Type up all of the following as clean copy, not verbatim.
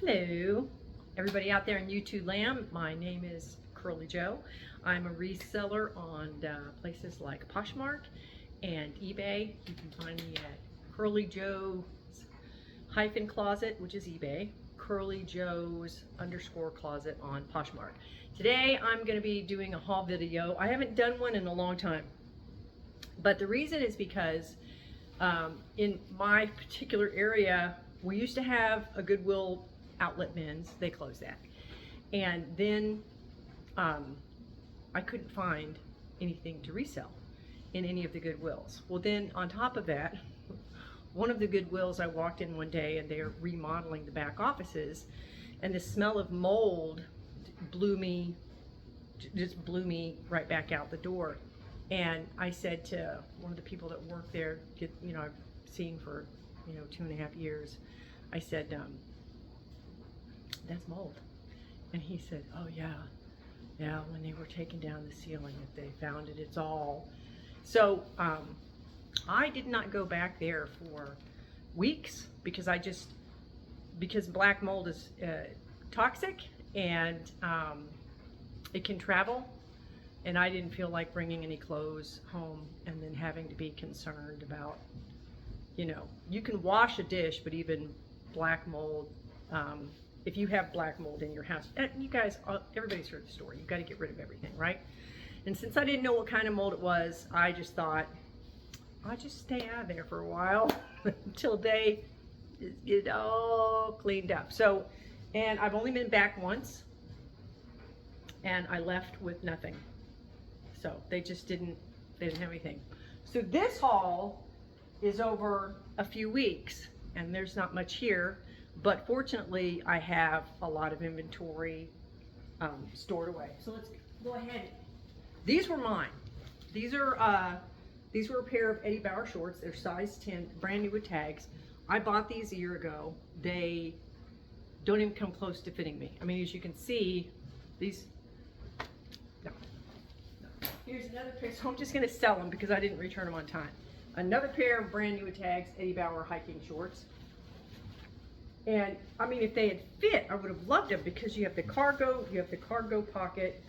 Hello, everybody out there in YouTube land. My name is Curly Joe. I'm a reseller on places like Poshmark and eBay. You can find me at Curlyjos-closet, which is eBay, Curlyjos_closet on Poshmark. Today I'm going to be doing a haul video. I haven't done one in a long time, but the reason is because in my particular area, we used to have a Goodwill outlet bins. They closed that. And then I couldn't find anything to resell in any of the Goodwills. Well, then on top of that, one of the Goodwills, I walked in one day and they're remodeling the back offices, and the smell of mold just blew me right back out the door. And I said to one of the people that work there, I've seen for 2.5 years, I said, that's mold. And he said, oh yeah, when they were taking down the ceiling, if they found it, it's all. So I did not go back there for weeks because black mold is toxic, and it can travel. And I didn't feel like bringing any clothes home and then having to be concerned about, you can wash a dish, but even black mold, if you have black mold in your house, you guys, everybody's heard the story, you've got to get rid of everything, right? And since I didn't know what kind of mold it was, I just thought, I'll just stay out of there for a while until they get it all cleaned up. So, and I've only been back once, and I left with nothing. So they didn't have anything. So this haul is over a few weeks, and there's not much here, but fortunately I have a lot of inventory stored away. So let's go ahead. These were mine. These were a pair of Eddie Bauer shorts. They're size 10, brand new with tags. I bought these a year ago. They don't even come close to fitting me. I mean, as you can see, these, no. Here's another pair, so I'm just gonna sell them because I didn't return them on time. Another pair of brand new with tags, Eddie Bauer hiking shorts. And I mean, if they had fit, I would have loved them because you have the cargo pocket,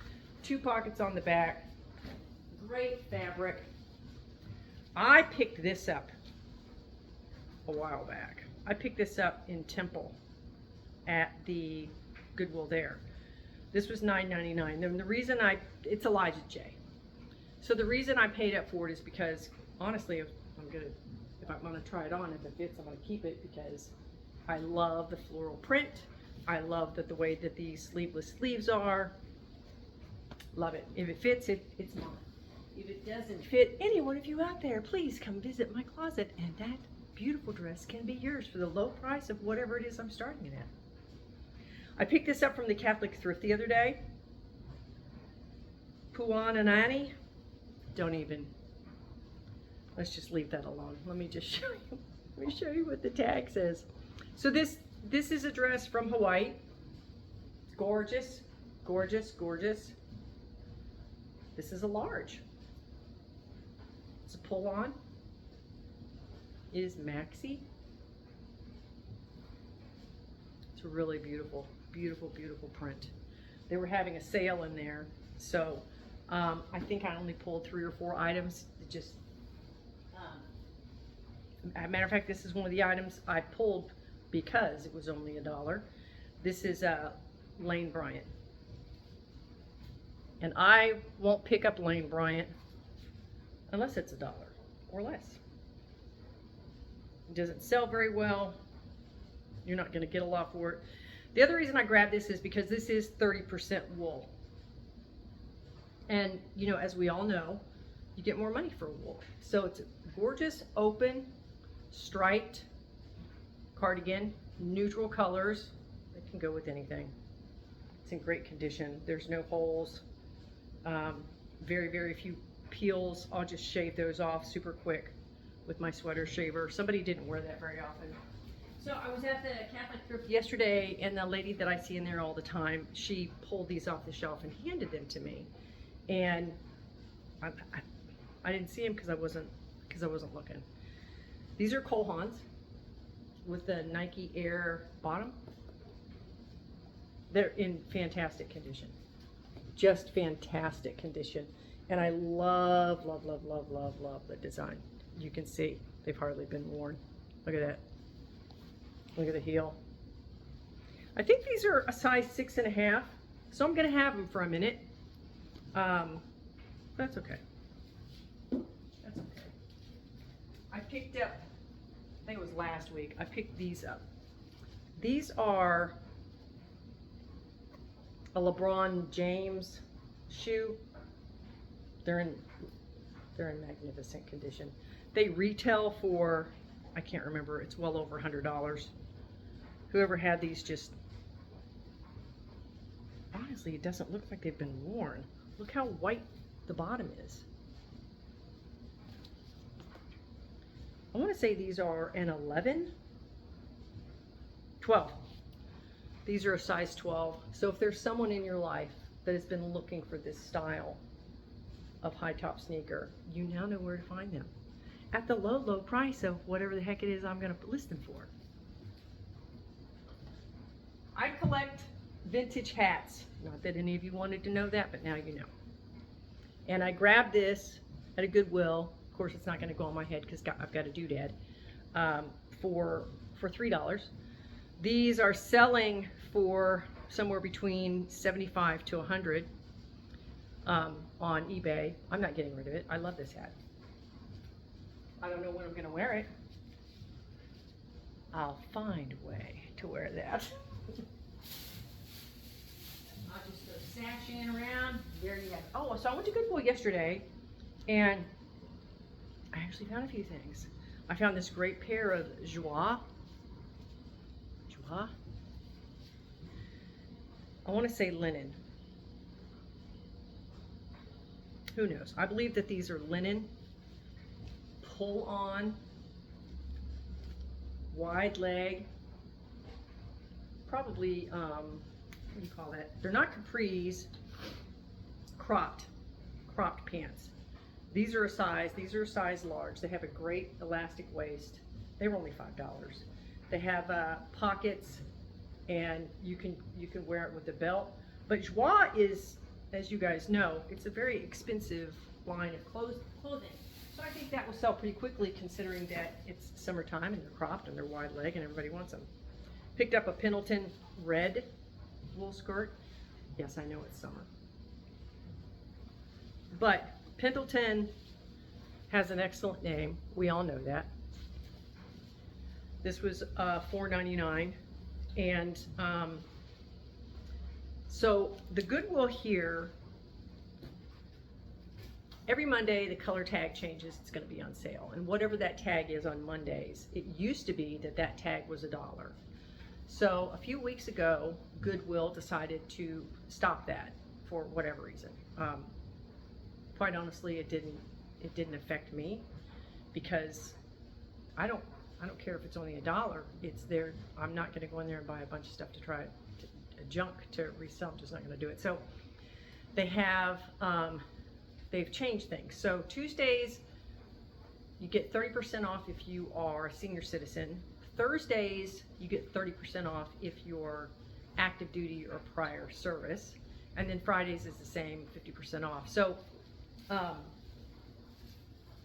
2 pockets on the back, great fabric. I picked this up a while back. I picked this up in Temple at the Goodwill there. This was $9.99. And the reason it's Elijah J. So the reason I paid up for it is because, honestly, if I'm gonna try it on, if it fits, I'm gonna keep it because I love the floral print. I love the way that these sleeveless sleeves are. Love it. If it fits, it's mine. If it doesn't fit, any one of you out there, please come visit my closet, and that beautiful dress can be yours for the low price of whatever it is I'm starting it at. I picked this up from the Catholic Thrift the other day. Puan and Annie. Don't even. Let's just leave that alone. Let me just show you. Let me show you what the tag says. So this is a dress from Hawaii. Gorgeous, gorgeous, gorgeous. This is a large. It's a pull-on. It is maxi. It's a really beautiful, beautiful, beautiful print. They were having a sale in there, so I think I only pulled 3 or 4 items. As a matter of fact, this is one of the items I pulled because it was only $1. This is Lane Bryant. And I won't pick up Lane Bryant unless it's $1 or less. It doesn't sell very well. You're not going to get a lot for it. The other reason I grabbed this is because this is 30% wool. And, as we all know, you get more money for wool. So it's a gorgeous, open, striped cardigan, neutral colors. It can go with anything. It's in great condition. There's no holes. Very, very few peels. I'll just shave those off super quick with my sweater shaver. Somebody didn't wear that very often. So I was at the Catholic Thrift yesterday, and the lady that I see in there all the time, she pulled these off the shelf and handed them to me. And I didn't see them because I wasn't looking. These are Cole Haans with the Nike Air bottom. They're in fantastic condition. Just fantastic condition. And I love, love, love, love, love, love the design. You can see they've hardly been worn. Look at that. Look at the heel. I think these are a size 6.5, so I'm going to have them for a minute. That's okay. That's okay. I picked up, I think it was last week, I picked these up. These are a LeBron James shoe. They're in magnificent condition. They retail for, I can't remember, it's well over $100. Whoever had these just, honestly, it doesn't look like they've been worn. Look how white the bottom is. I want to say these are an 11, 12. These are a size 12. So if there's someone in your life that has been looking for this style of high top sneaker, you now know where to find them at the low, low price of whatever the heck it is I'm going to list them for. I collect vintage hats. Not that any of you wanted to know that, but now you know. And I grabbed this at a Goodwill. Of course, it's not going to go on my head because I've got a doodad, for $3. These are selling for somewhere between $75 to $100 on eBay. I'm not getting rid of it. I love this hat. I don't know when I'm going to wear it. I'll find a way to wear that. I'll just go sashing around. There you have it. Oh, so I went to Goodwill yesterday, and I actually found a few things. I found this great pair of Joie. I want to say linen. Who knows? I believe that these are linen, pull on, wide leg, probably, what do you call that? They're not capris, cropped pants. These are a size large. They have a great elastic waist. They were only $5. They have pockets, and you can wear it with the belt. But Joie is, as you guys know, it's a very expensive line of clothing. So I think that will sell pretty quickly, considering that it's summertime and they're cropped and they're wide leg and everybody wants them. Picked up a Pendleton red wool skirt. Yes, I know it's summer. But Pendleton has an excellent name. We all know that. This was $4.99, and so the Goodwill here, every Monday the color tag changes. It's going to be on sale, and whatever that tag is on Mondays, it used to be that tag was $1. So a few weeks ago, Goodwill decided to stop that for whatever reason. Quite honestly, it didn't affect me, because I don't care if it's only $1. It's there. I'm not going to go in there and buy a bunch of stuff to try junk to resell. I'm just not going to do it. So they have they've changed things. So Tuesdays you get 30% off if you are a senior citizen. Thursdays you get 30% off if you're active duty or prior service, and then Fridays is the same, 50% off. So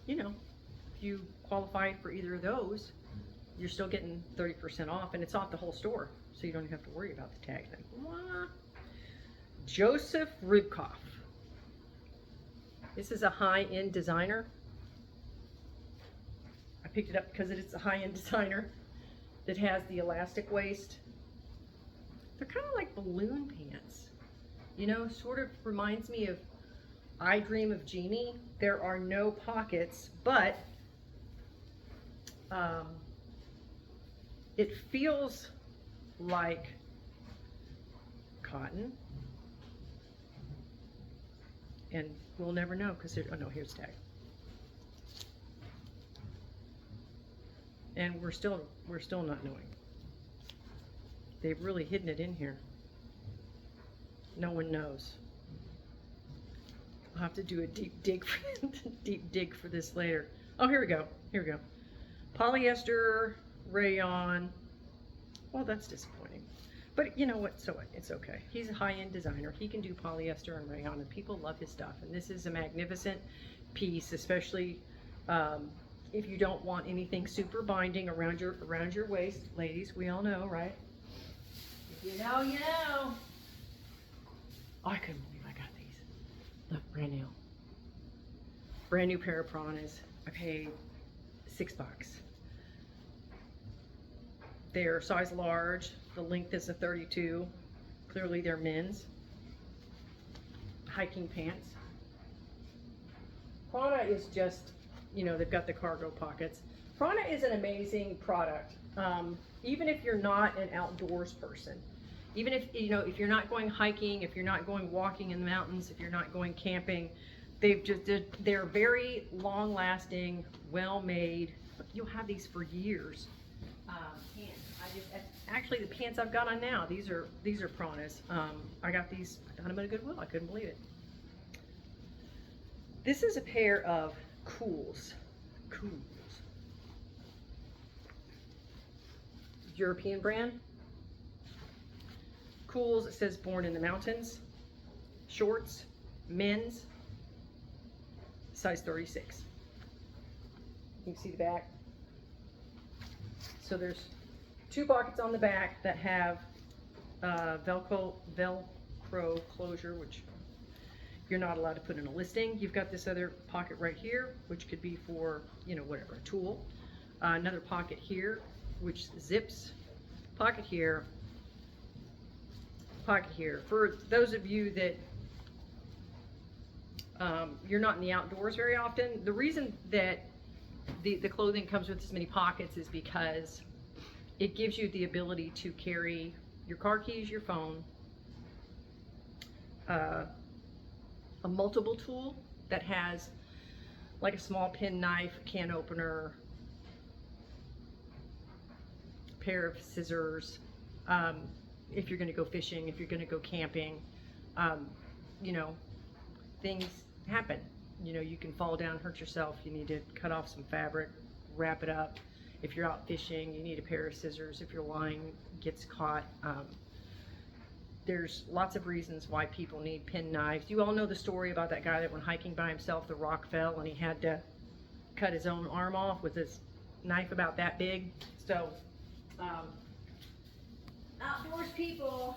you know, if you qualify for either of those, you're still getting 30% off, and it's off the whole store, so you don't even have to worry about the tag thing. Joseph Ribkoff. This is a high-end designer. I picked it up because it's a high-end designer that has the elastic waist. They're kind of like balloon pants. You know, sort of reminds me of I Dream of Jeannie. There are no pockets, but it feels like cotton, and we'll never know because oh no, here's the tag, and we're still not knowing. They've really hidden it in here. No one knows. I'll have to do a deep dig for this later. Oh, here we go. Polyester, rayon. Well, that's disappointing. But you know what, so what? It's okay. He's a high-end designer. He can do polyester and rayon, and people love his stuff. And this is a magnificent piece, especially if you don't want anything super binding around your waist. Ladies, we all know, right? If you know, you know. Oh, I couldn't believe I got these. Look, brand new. Brand new pair of Pranas. I paid $6. They're size large. The length is a 32. Clearly they're men's. Hiking pants. Prana is just, you know, they've got the cargo pockets. Prana is an amazing product. Even if you're not an outdoors person, even if, you know, if you're not going hiking, if you're not going walking in the mountains, if you're not going camping, they're very long lasting, well made. You'll have these for years. Pants. Actually, the pants I've got on now, these are Pranas. I got these, I got them at a Goodwill. I couldn't believe it. This is a pair of Cools. European brand. Cools, it says born in the mountains. Shorts, men's, size 36. You can see the back. So there's 2 pockets on the back that have Velcro closure, which you're not allowed to put in a listing. You've got this other pocket right here, which could be for, you know, whatever, a tool. Another pocket here, which zips. Pocket here. Pocket here. For those of you that you're not in the outdoors very often, the reason that the clothing comes with this many pockets is because it gives you the ability to carry your car keys, your phone, a multiple tool that has like a small pen knife, can opener, pair of scissors, if you're going to go fishing, if you're going to go camping, you know, things happen. You know, you can fall down, hurt yourself. You need to cut off some fabric, wrap it up. If you're out fishing, you need a pair of scissors. If your line gets caught, there's lots of reasons why people need pen knives. You all know the story about that guy that went hiking by himself, the rock fell, and he had to cut his own arm off with his knife about that big. So, outdoors people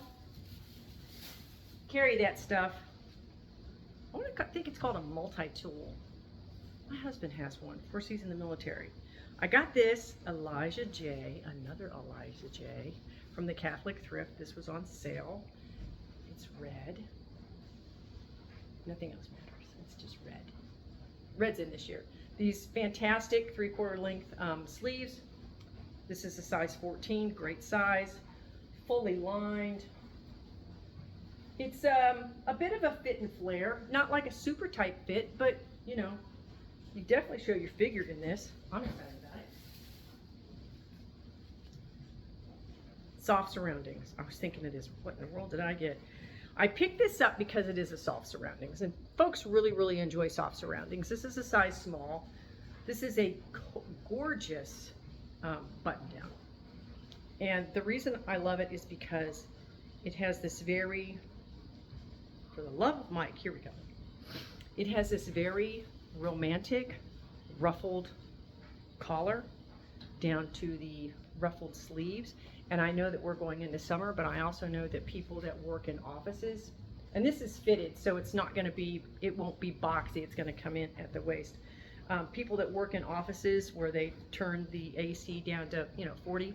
carry that stuff. I think it's called a multi-tool. My husband has one. Of course, he's in the military. I got this Elijah J, another Elijah J, from the Catholic Thrift. This was on sale. It's red. Nothing else matters. It's just red. Red's in this year. These fantastic 3/4 length sleeves. This is a size 14, great size, fully lined. It's a bit of a fit and flare, not like a super tight fit, but you know, you definitely show your figure in this. I'm excited about it. Soft surroundings. I was thinking of this. What in the world did I get? I picked this up because it is a soft surroundings, and folks really enjoy soft surroundings. This is a size small. This is a gorgeous button down, and the reason I love it is because it has this very, for the love of Mike, here we go. It has this very romantic ruffled collar down to the ruffled sleeves. And I know that we're going into summer, but I also know that people that work in offices, and this is fitted, so it's not going to be, it won't be boxy, it's going to come in at the waist. People that work in offices where they turn the AC down to, you know, 40,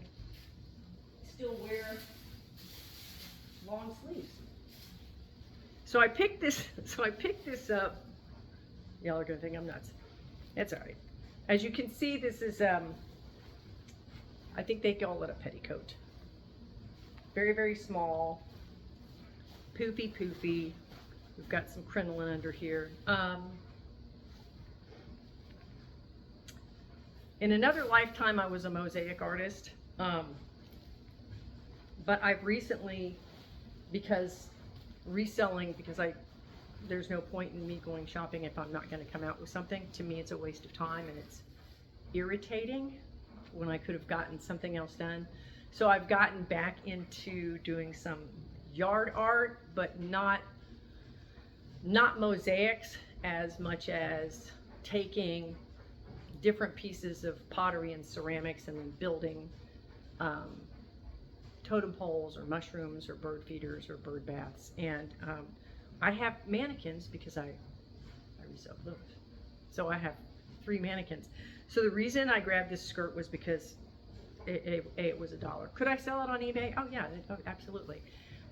still wear long sleeves. So I picked this up. Y'all are gonna think I'm nuts. It's all right. As you can see, this is I think they call it a petticoat. Very small, poofy. We've got some crinoline under here. In another lifetime, I was a mosaic artist, but I've recently, because reselling, because there's no point in me going shopping if I'm not going to come out with something. To me, it's a waste of time, and it's irritating when I could have gotten something else done. So I've gotten back into doing some yard art, but not mosaics as much as taking different pieces of pottery and ceramics and then building totem poles or mushrooms or bird feeders or bird baths. And I have mannequins because I resell clothes. So I have 3 mannequins. So the reason I grabbed this skirt was because it was $1. Could I sell it on eBay? Oh yeah, absolutely.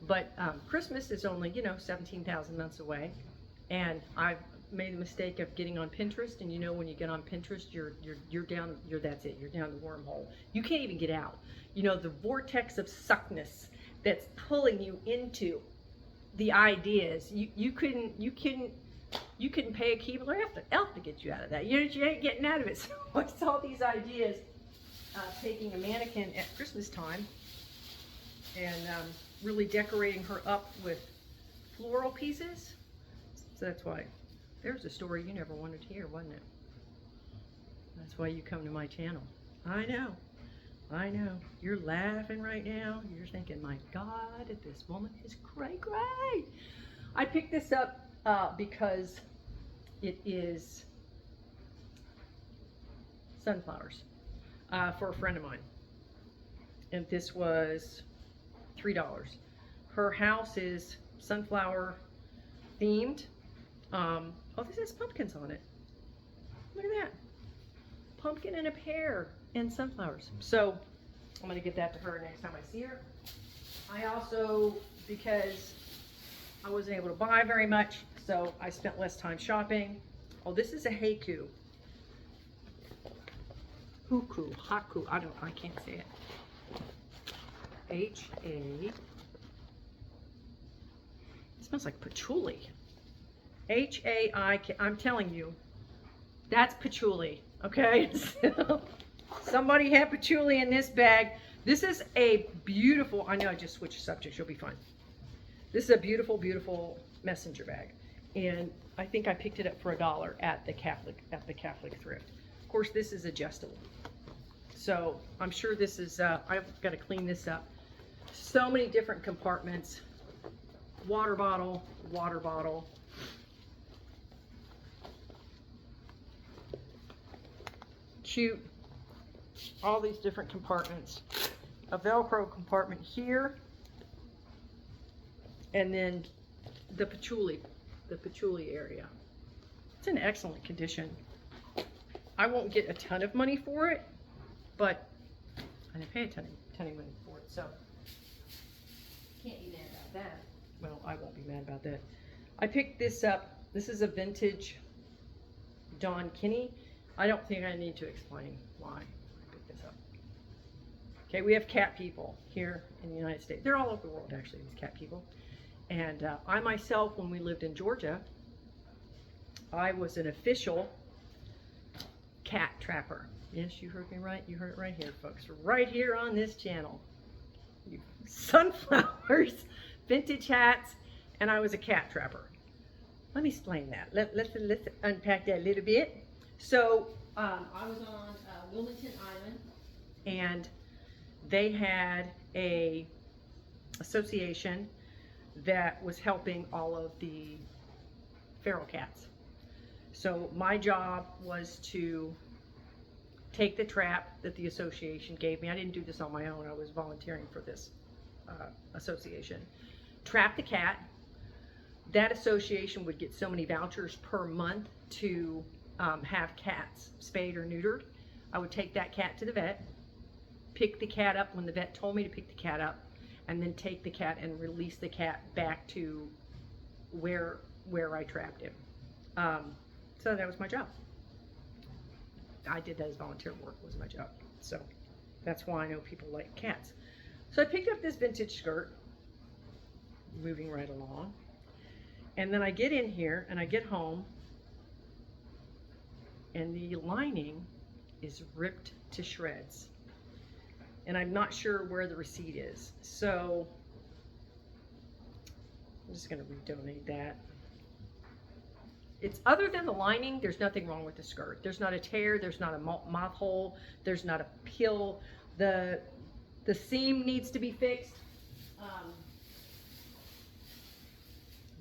But Christmas is only, 17,000 months away, and I've made the mistake of getting on Pinterest. And when you get on Pinterest, you're down. That's it. You're down the wormhole. You can't even get out. The vortex of suckness that's pulling you into the ideas. You couldn't pay a Keebler elf to get you out of that. You ain't getting out of it. So I saw these ideas. Taking a mannequin at Christmas time and really decorating her up with floral pieces. So that's why there's a story you never wanted to hear, wasn't it? That's why you come to my channel. I know. You're laughing right now. You're thinking, my God, this woman is great. I picked this up because it is sunflowers. For a friend of mine, and this was $3. Her house is sunflower themed. Oh, this has pumpkins on it. Look at that, pumpkin and a pear and sunflowers. So I'm going to give that to her next time I see her. I also, because I wasn't able to buy very much, so I spent less time shopping. Oh, this is a haiku. Haku, I can't say it. H-A, it smells like patchouli. H-A-I-K, I'm telling you, that's patchouli, okay? Somebody had patchouli in this bag. This is a beautiful, I know I just switched subjects, you'll be fine. This is a beautiful, beautiful messenger bag. And I think I picked it up for $1 at the Catholic Thrift. Of course, this is adjustable. So I'm sure this is, I've got to clean this up. So many different compartments. Water bottle. Cute. All these different compartments. A Velcro compartment here. And then the patchouli area. It's in excellent condition. I won't get a ton of money for it, but I didn't pay a ton of money for it, so can't be mad about that. Well, I won't be mad about that. I picked this up. This is a vintage Don Kinney. I don't think I need to explain why I picked this up. Okay, we have cat people here in the United States. They're all over the world, actually, these cat people. And I myself, when we lived in Georgia, I was an official cat trapper. Yes, you heard me right. You heard it right here, folks. Right here on this channel. Sunflowers, vintage hats, and I was a cat trapper. Let me explain that. Let's unpack that a little bit. So I was on Wilmington Island, and they had a association that was helping all of the feral cats. So my job was to take the trap that the association gave me. I didn't do this on my own. I was volunteering for this association. Trap the cat. That association would get so many vouchers per month to have cats spayed or neutered. I would take that cat to the vet, pick the cat up when the vet told me to pick the cat up, and then take the cat and release the cat back to where I trapped him. So that was my job. I did that as volunteer work, was my job. So that's why I know people like cats. So I picked up this vintage skirt, moving right along. And then I get in here and I get home, and the lining is ripped to shreds. And I'm not sure where the receipt is. So I'm just gonna redonate that. It's other than the lining, there's nothing wrong with the skirt. There's not a tear, there's not a moth hole, there's not a pill. The The seam needs to be fixed,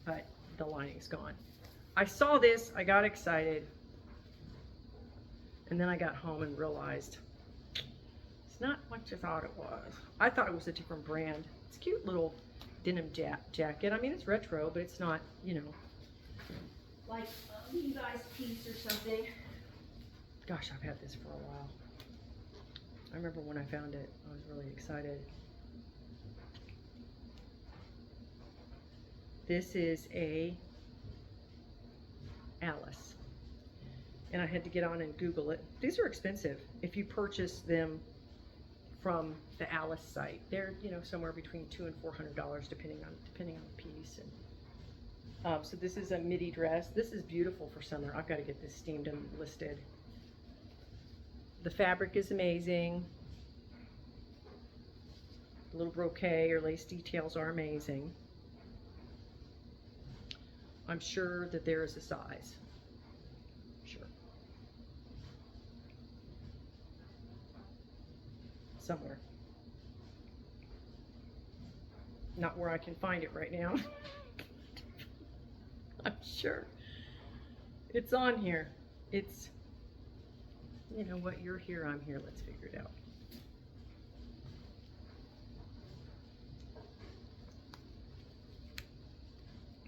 but the lining's gone. I saw this, I got excited, and then I got home and realized it's not what you thought it was. I thought it was a different brand. It's a cute little denim jacket. I mean, it's retro, but it's not, you know, like a Levi's piece or something. Gosh, I've had this for a while. I remember when I found it, I was really excited. This is a Alice. And I had to get on and Google it. These are expensive if you purchase them from the Alice site. They're, you know, somewhere between $200 and $400 depending on the piece. And so this is a midi dress. This is beautiful for summer. I've got to get this steamed and listed. The fabric is amazing. The little brocade or lace details are amazing. I'm sure that there is a size. Sure. Somewhere. Not where I can find it right now. I'm sure. It's on here. It's, you know what, you're here, I'm here, let's figure it out.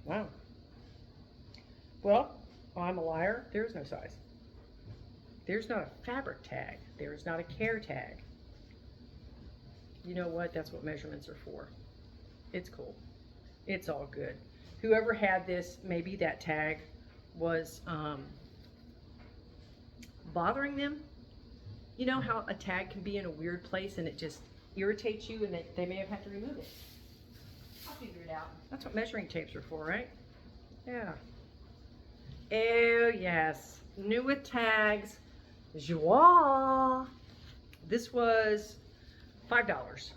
Wow. Well, I'm a liar. There's no size. There's not a fabric tag. There is not a care tag. You know what? That's what measurements are for. It's cool. It's all good. Whoever had this, maybe that tag was bothering them. You know how a tag can be in a weird place and it just irritates you, and they may have had to remove it. I'll figure it out. That's what measuring tapes are for, right? Yeah. Oh, yes. New with tags. Joie. This was $5.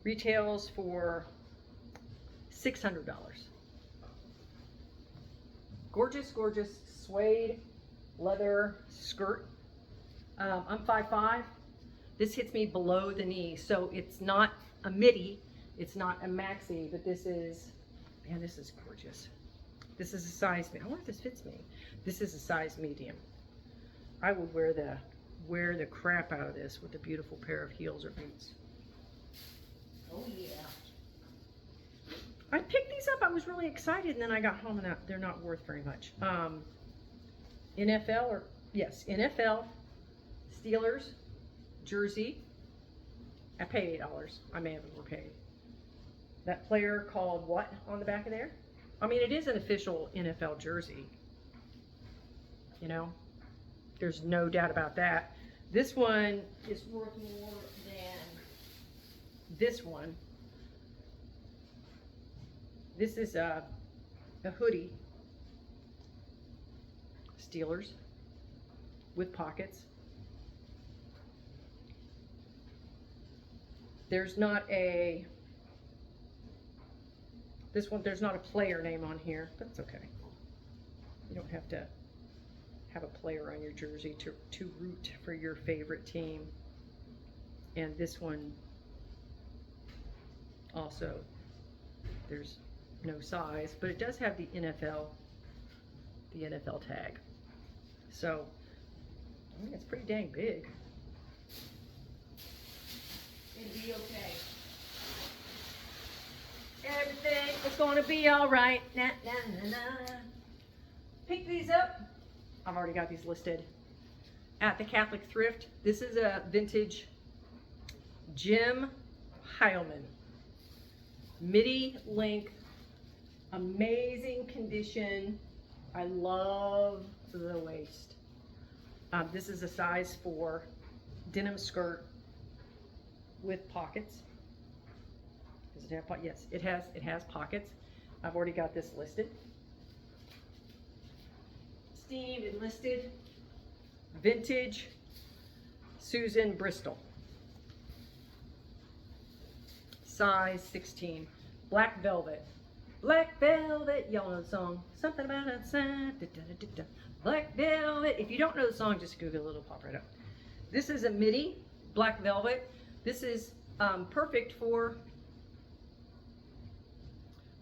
Retails for $600. Gorgeous, gorgeous suede leather skirt. I'm 5'5". This hits me below the knee, so it's not a midi, it's not a maxi, but this is, man, this is gorgeous. This is a size, I wonder if this fits me. This is a size medium. I would wear the crap out of this with a beautiful pair of heels or boots. Oh yeah. I picked these up, I was really excited, and then I got home and they're not worth very much. NFL, Steelers, jersey. I paid $8. I may have overpaid. That player called what on the back of there? I mean, it is an official NFL jersey. You know, there's no doubt about that. This one is worth more than this one. This is a hoodie. Steelers with pockets. There's not a, this one, there's not a player name on here, but it's okay. You don't have to have a player on your jersey to root for your favorite team. And this one also, there's no size, but it does have the NFL tag. So, I mean, it's pretty dang big. It'll be okay. Everything is gonna be all right. Nah, nah, nah, nah. Pick these up. I've already got these listed at the Catholic Thrift. This is a vintage Jim Heilman midi length, amazing condition. I love the waist. This is a size 4 denim skirt with pockets. Does it have pockets? Yes, it has pockets. I've already got this listed. Steamed and listed. Vintage Susan Bristol. Size 16. Black velvet. Black velvet. Y'all know the song. Something about outside. Da, da, da, da, da. Black velvet. If you don't know the song, just Google it. It'll pop right up. This is a midi. Black velvet. This is perfect for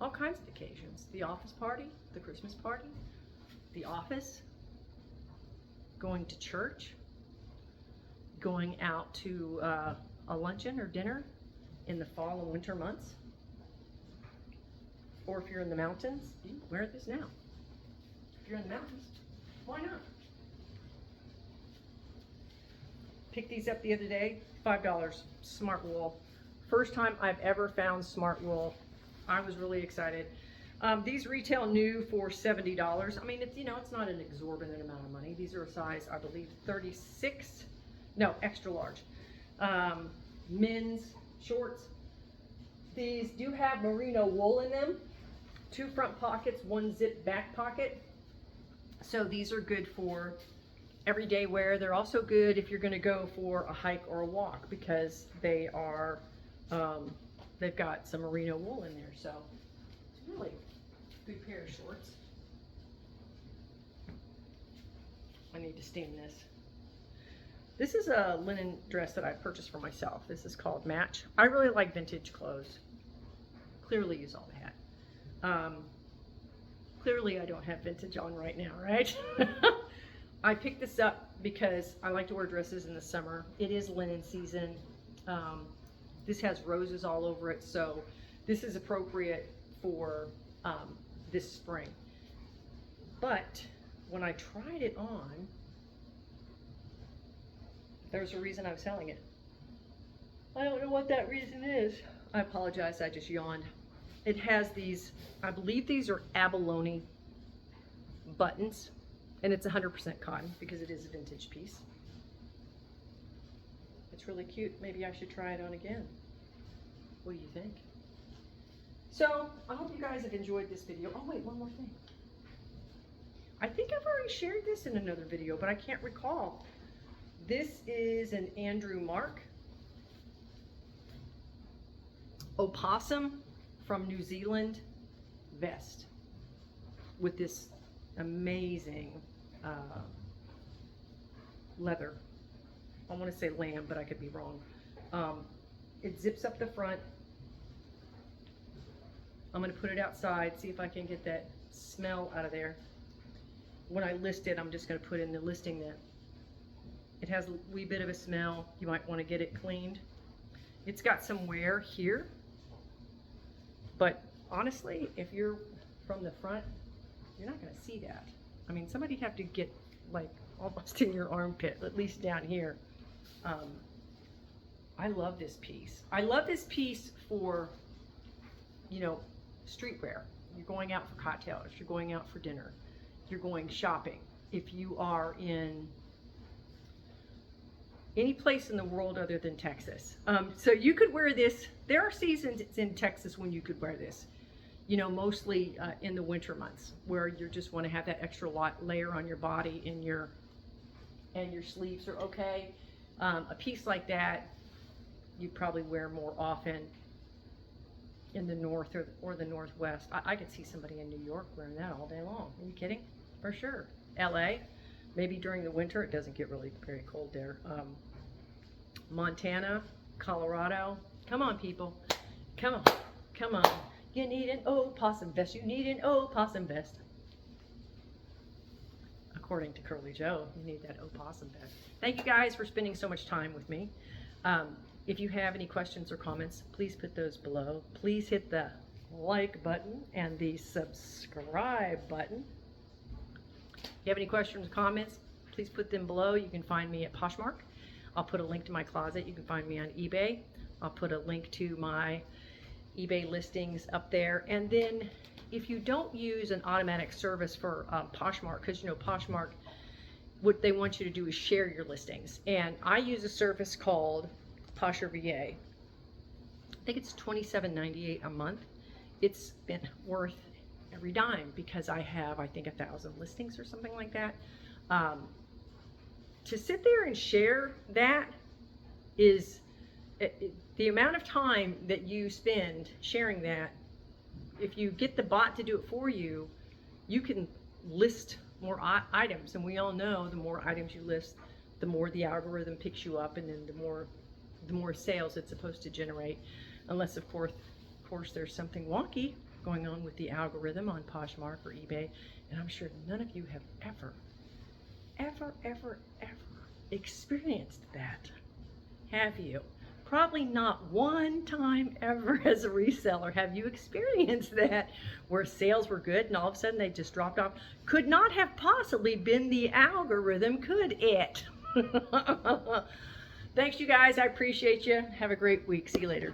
all kinds of occasions. The office party, the Christmas party, the office, going to church, going out to a luncheon or dinner in the fall and winter months. Or if you're in the mountains, you wear this now. If you're in the mountains, why not? Picked these up the other day, $5, smart wool. First time I've ever found smart wool. I was really excited. These retail new for $70. I mean, it's, you know, it's not an exorbitant amount of money. These are a size, I believe, 36, no, extra large. Men's shorts. These do have merino wool in them. 2 front pockets, 1 zip back pocket. So these are good for everyday wear. They're also good if you're going to go for a hike or a walk, because they are, they've got some merino wool in there. So it's really a good pair of shorts. I need to steam this. This is a linen dress that I purchased for myself. This is called Match. I really like vintage clothes. Clearly is all they had. Clearly I don't have vintage on right now, right? I picked this up because I like to wear dresses in the summer. It is linen season. This has roses all over it, so this is appropriate for this spring. But when I tried it on, there's a reason I'm selling it. I don't know what that reason is. I apologize, I just yawned. It has these, I believe these are abalone buttons, and it's 100% cotton because it is a vintage piece. It's really cute. Maybe I should try it on again. What do you think? So, I hope you guys have enjoyed this video. Oh wait, one more thing. I think I've already shared this in another video, but I can't recall. This is an Andrew Mark opossum from New Zealand vest with this amazing leather. I want to say lamb, but I could be wrong. It zips up the front. I'm going to put it outside, see if I can get that smell out of there. When I list it, I'm just going to put in the listing that it has a wee bit of a smell. You might want to get it cleaned. It's got some wear here, but honestly, if you're from the front, you're not going to see that. I mean, somebody'd have to get like almost in your armpit, at least down here. I love this piece. I love this piece for, you know, streetwear. You're going out for cocktails, you're going out for dinner, you're going shopping. If you are in any place in the world other than Texas. So you could wear this. There are seasons it's in Texas when you could wear this. You know, mostly in the winter months where you just want to have that extra layer on your body, and your sleeves are okay. A piece like that you'd probably wear more often in the north or the northwest. I could see somebody in New York wearing that all day long. Are you kidding? For sure. LA, maybe during the winter. It doesn't get really very cold there. Montana, Colorado. Come on, people. Come on. Come on. You need an opossum vest. You need an opossum vest. According to Curly Joe, you need that opossum vest. Thank you guys for spending so much time with me. If you have any questions or comments, please put those below. Please hit the like button and the subscribe button. If you have any questions or comments, please put them below. You can find me at Poshmark. I'll put a link to my closet. You can find me on eBay. I'll put a link to my eBay listings up there. And then if you don't use an automatic service for Poshmark, because you know Poshmark, what they want you to do is share your listings. And I use a service called VA. I think it's $27.98 a month. It's been worth every dime because I have, I think, 1,000 listings or something like that. To sit there and share that is the amount of time that you spend sharing that. If you get the bot to do it for you, you can list more items, and we all know the more items you list, the more the algorithm picks you up, and then the more the more sales it's supposed to generate, unless of course there's something wonky going on with the algorithm on Poshmark or eBay. And I'm sure none of you have ever experienced that, have you? Probably not one time ever as a reseller have you experienced that, where sales were good and all of a sudden they just dropped off. Could not have possibly been the algorithm, could it? Thanks, you guys. I appreciate you. Have a great week. See you later.